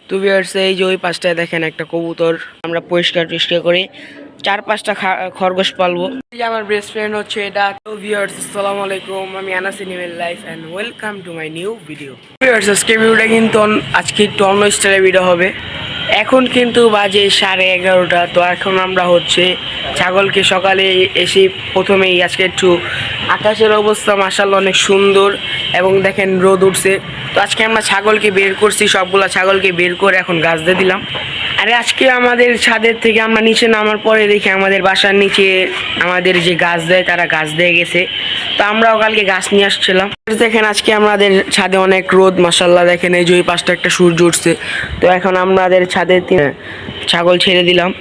তো ভিউয়ার্স এই যে ওই পাশটায় দেখেন একটা কবুতর আমরা পরিষ্কার করে 4-5টা খরগোশ পালবো। এই যে আমার বেস্ট ফ্রেন্ড হচ্ছে এটা। তো ভিউয়ার্স আসসালামু আলাইকুম, আমি Anas animal life and welcome to my new video. Viewers আজকে ভিডিওটা কিন্তু আজকে একটু অন্য স্টাইলের ভিডিও হবে। এখন কিন্তু বাজে 11:30। তো এখন আমরা হচ্ছে ছাগলকে সকালে এসে প্রথমেই আজকে একটু আকাশের অবস্থা মাশাআল্লাহ অনেক সুন্দর এবং দেখেন রোদ উঠছে। তো আজকে আমরা ছাগলকে বের করছি, সবগুলা ছাগলকে বের করে এখন গাছ দিয়ে দিলাম। আরে আজকে আমাদের ছাদের থেকে আমরা নিচে নামার পরে দেখি আমাদের বাসার নিচে আমাদের যে গাছ দেয় তারা গাছ দিয়ে গেছে। তো আমরাও কালকে গাছ নিয়ে আসছিলাম। দেখেন আজকে আমাদের ছাদে অনেক রোদ মাশাআল্লাহ, দেখেন এই যে ওই পাশটা একটা সূর্য উঠছে। তো এখন আমাদের ছাদে ছাগল ছেড়ে দিলাম।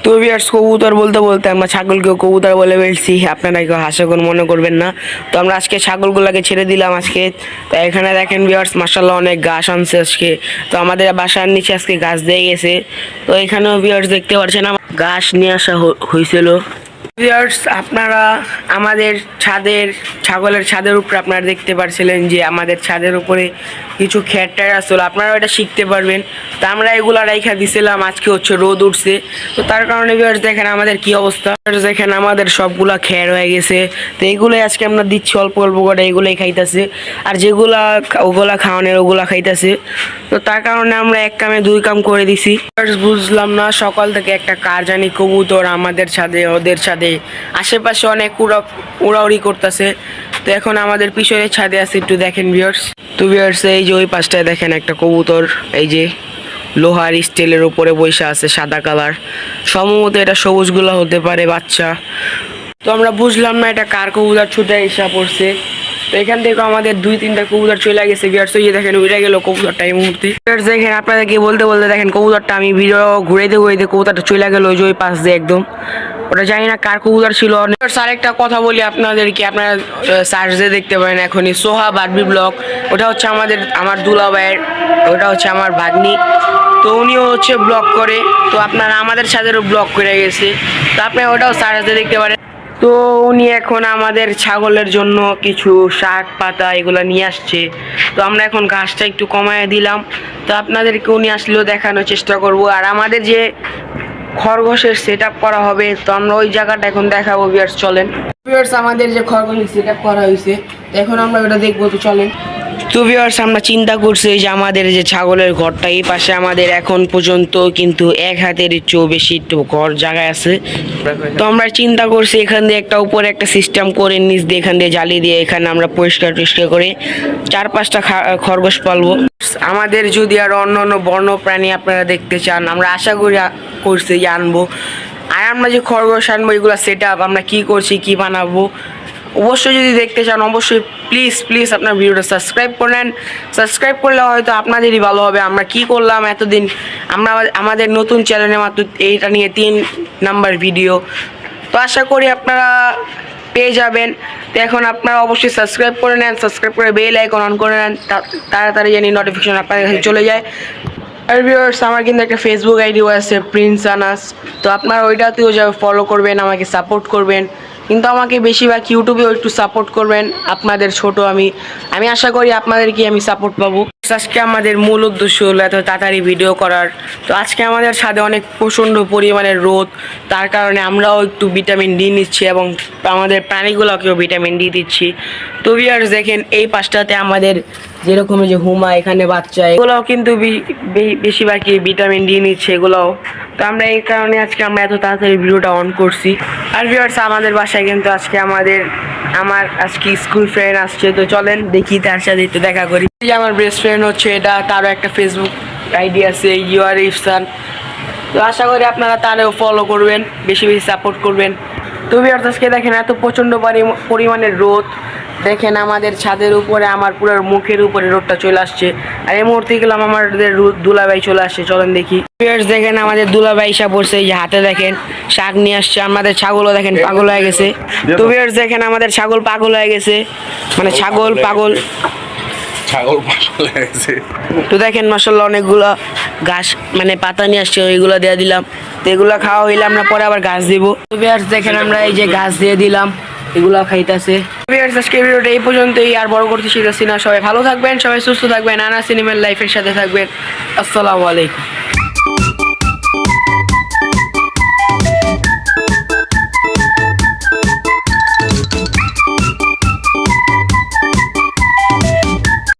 তো ভিউয়ার্স কবুতর বলতে বলতে আমরা ছাগলকেও কবুতর বলে ফেলছি, আপনারা কেউ হাস্যকর মনে করবেন না। তো আমরা আজকে ছাগলগুলোকে ছেড়ে দিলাম আজকে। তো এখানে দেখেন ভিউয়ার্স মাশাআল্লাহ অনেক ঘাস আনছে আজকে। তো আমাদের বাসার নিচে আজকে গাছ দিয়ে গেছে। তো এখানেও ভিউয়ার্স দেখতে পাচ্ছেন ঘাস নিয়ে আসা হয়েছিল। ভিউয়ার্স আপনারা আমাদের ছাগলের ছাদের উপরে আপনারা দেখতে পাচ্ছিলেন যে আমাদের ছাদের উপরে কিছু খ্যাটার আসলে আপনারা এটা শিখতে পারবেন। তো আমরা এগুলা রাইখা দিছিলাম, আজকে হচ্ছে রোদ উঠছে। তো তার কারণে ভিউয়ার্স দেখেন আমাদের কি অবস্থা, দেখেন আমাদের সবগুলা খ্যার হয়ে গেছে। তো এইগুলোই আজকে আমরা দিচ্ছি অল্প অল্প করে, এগুলোই খাইতেছে। আর যেগুলা ওগুলা খাওয়ানোর ওগুলা খাইতেছে। তো তার কারণে আমরা এক কামে দুই কাম করে দিছি। বুঝলাম না সকাল থেকে একটা কার জানি কবুতর আমাদের ছাদে ওদের ছাদে আশেপাশে অনেক উড়াউড়ি করতেছে। তো এখন আমাদের পিছনের ছাদে আছে, একটু দেখেন ভিউয়ার্স। তো ভিউয়ার্স এই যে ওই পাশটায় দেখেন একটা কবুতর এই যে লোহার স্টিলের উপরে বসে আছে সাদা কালার, সম্ভবত এটা সবুজগুলা হতে পারে বাচ্চা। তো আমরা বুঝলাম না এটা কার কবুতর ছুটে এসে পড়ছে। তো এখান থেকে আমাদের 2-3টা কবুতর চলে গেছে ভিউয়ার্স। এই দেখেন উড়ে গেল কবুতরটা এই মুহূর্তে। দেখেন আপনাদেরকে বলতে বলতে দেখেন কবুতরটা আমি ভিডিও ঘুরাইতে কবুতরটা চলে গেল ওই যে ওই পাশ দিয়ে একদম। ওটা জানি না কার কবুতর ছিল। আরেকটা কথা বলি আপনাদেরকে, আপনারা সার্চ দিয়ে দেখতে পারেন এখনই সোহা বারবি ব্লগ। ওটা হচ্ছে আমার দুলা ভাইয়ের, ওটা হচ্ছে আমার ভাগ্নি। তো উনিও হচ্ছে ব্লগ করে। তো আপনারা আমাদের ছাদেরও ব্লগ করে গেছে। তো আপনারা ওটাও সার্চ দিয়ে দেখতে পারেন। তো উনি এখন আমাদের ছাগলের জন্য কিছু শাক পাতা এগুলো নিয়ে আসছে। তো আমরা এখন ঘাসটা একটু কমায় দিলাম। তো আপনাদেরকে উনি আসলেও দেখানোর চেষ্টা করব। আর আমাদের যে খরগোশের সেট করা হবে, তো আমরা ওই জায়গাটা এখন দেখাবো ভিউয়ার্স, চলেন। ভিউয়ার্স আমাদের যে খরগোশের সেট করা হয়েছে এখন আমরা ওটা দেখবো, তো চলেন। তো ভিউয়ার্স আমরা চিন্তা করছি যে আমাদের যে ছাগলের ঘরটা এই পাশে আমাদের এখন পর্যন্ত কিন্তু 1 হাতের চেয়েও বেশি একটু ঘর জায়গায় আছে। তো আমরা চিন্তা করছি এখান দিয়ে একটা উপরে একটা সিস্টেম করে নিচ দিয়ে এখান দিয়ে জালি দিয়ে এখানে আমরা পরিষ্কার করে 4-5টা খরগোশ পালবো। আমাদের যদি আর অন্য অন্য বন্য প্রাণী আপনারা দেখতে চান, আমরা আশা করছি যে আনবো। আর আমরা যে খরগোশ আনবো এগুলো সেট আপ আমরা কি করছি কি বানাবো অবশ্যই যদি দেখতে চান অবশ্যই প্লিজ আপনার ভিডিওটা সাবস্ক্রাইব করে নেন। সাবস্ক্রাইব করলে হয়তো আপনাদেরই ভালো হবে। আমরা কি করলাম এতদিন, আমরা আমাদের নতুন চ্যানেলে মাত্র এইটা নিয়ে 3 নাম্বার ভিডিও। তো আশা করি আপনারা পেয়ে যাবেন। তো এখন আপনারা অবশ্যই সাবস্ক্রাইব করে নেন, সাবস্ক্রাইব করে বেল আইকন অন করে নেন, তাড়াতাড়ি জানি নোটিফিকেশন আপনাদের কাছে চলে যায়। আর ভিউয়ার্স আমার কিন্তু একটা ফেসবুক আইডিও আছে প্রিন্স আনাস। তো আপনারা ওইটাতেও যা ফলো করবেন, আমাকে সাপোর্ট করবেন। কিন্তু আমাকে বেশিরভাগ ইউটিউবেও একটু সাপোর্ট করবেন। আপনাদের ছোট আমি আশা করি আপনাদেরকে আমি সাপোর্ট পাবো। আজকে আমাদের মূল উদ্দেশ্য হলো এত তাড়াতাড়ি ভিডিও করার। তো আজকে আমাদের ছাদে অনেক প্রচণ্ড পরিমাণের রোদ, তার কারণে আমরাও একটু ভিটামিন ডি নিচ্ছি এবং আমাদের প্রাণীগুলোকেও ভিটামিন ডি দিচ্ছি। তো ভিউয়ার্স দেখেন এই পাশটাতে আমাদের যেরকম যে হুমা এখানে বাচ্চা এগুলোও কিন্তু বেশিরভাগই ভিটামিন ডি নিচ্ছে এগুলোও। তো আমরা এই কারণে আজকে আমরা এত তাড়াতাড়ি ভিডিওটা অন করছি। আর ভিউয়ার্স আমাদের বাসায় কিন্তু আজকে আমার আজকে স্কুল ফ্রেন্ড আসছে। তো চলেন দেখি তার সাথে একটু দেখা করি। আমার বেস্ট ফ্রেন্ড হচ্ছে এটা, তারও একটা ফেসবুক আইডি আছে ইউআর ইফসান। তো আশা করি আপনারা তারও ফলো করবেন, বেশি সাপোর্ট করবেন। তো ভিউয়ার্স আজকে দেখেন এত প্রচণ্ড পরিমাণের রোদ, দেখেন আমাদের ছাদের উপরে আমার পুরো মুখের উপরে রোদটা চলে আসছে। আর এই মুহূর্তে গেলাম আমাদের দুলাভাই চলে আসছে, চলেন দেখি। ভিউয়ার্স দেখেন আমাদের দুলাভাই এসে পড়ছে, এই যে হাতে দেখেন শাক নিয়ে আসছে। আমাদের ছাগলও দেখেন পাগল হয়ে গেছে। তো ভিউয়ার্স দেখেন আমাদের ছাগল পাগল হয়ে গেছে, মানে ছাগল পাগল হয়ে গেছে। তো দেখেন মাশাআল্লাহ অনেকগুলো ঘাস মানে পাতা নিয়ে আসছে, ওইগুলো দিয়ে দিলাম। তো এগুলো খাওয়া হইলে আমরা পরে আবার ঘাস দিব। তো ভিউয়ার্স দেখেন আমরা এই যে ঘাস দিয়ে দিলাম, এগুলা খাইতেছে। আজকে ভিডিওটা এই পর্যন্তই, আর বড় করতে শিখতেছি না। সবাই ভালো থাকবেন, সবাই সুস্থ থাকবেন, আনাস এনিমেল লাইফের সাথে থাকবেন। আসসালামু আলাইকুম।